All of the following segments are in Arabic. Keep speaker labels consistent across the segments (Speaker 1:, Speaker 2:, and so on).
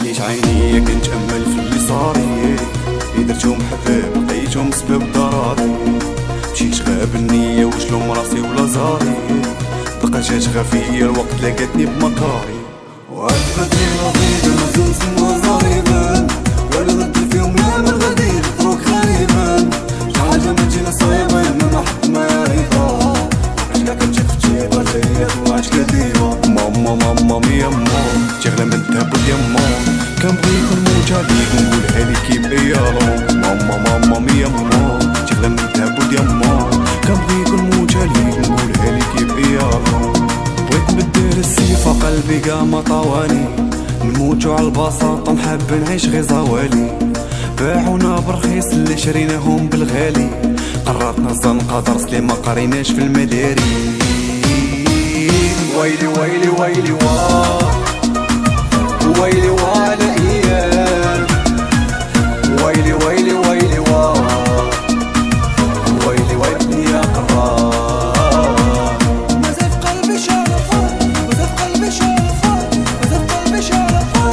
Speaker 1: حليت عينيا كنتأمل في اللي صاري، اللي درتهم حباب لقيتهم سبب ضراري. مشيت غاب النية واش لوم راسي ولا زاري، لقيتها غفية الوقت لقاتني بمكاري. وعجبتني العظيم مزون سما زاريبان، ولا رد فيهم لا من غدير تروك غريبان. شي حاجة ما تجينا صايبين ما حد ما يعرفها، عشقا كنتي خفتيبة جاية وعشقا ديما. ماما ماما ميا مام تغلى من الذهب واليمام، كنبغيك نموت عليك ونقولها ليك كيف ايالون. ماما ماما ميا مام تغلى من الذهب واليمام، كنبغيك نموت عليك ونقولها ليك كيف ايالون. بغيت نبدل السيفة قلبي كاع ما طوالي، نموتو على البساطة نحب نعيش غير زوالي. باعونا برخيص اللي شريناهم بالغالي، قررتنا الزنقة درس لي ما قريناش في المداري. ويلي ويلي ويلي ويلي وعلى ايام، ويلي ويلي ويلي ويلي ويلي يا قرار.
Speaker 2: مازال في قلبي شرفة، مازال في قلبي شرفة، مازال في قلبي شرفة،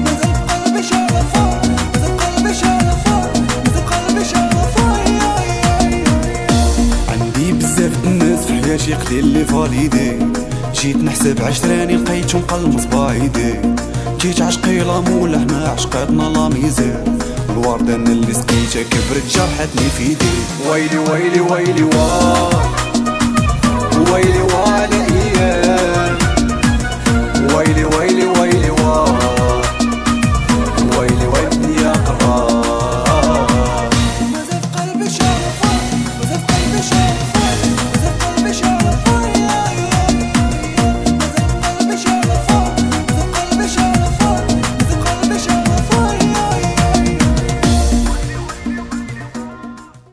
Speaker 2: مازال في قلبي شرفة، مازال في قلبي شرفة، مازال في قلبي شرفة.
Speaker 1: عندي بزاف د الناس في حياتي قليل اللي فاليدي، جيت نحسب عشراني لقيتهم قلم صبايدي. جيت عشقي لامول احنا عشقاتنا لا ميزان، الوردة انا اللي سقيتها كبرت جرحتني في يدي. ويلي ويلي ويلي ويلي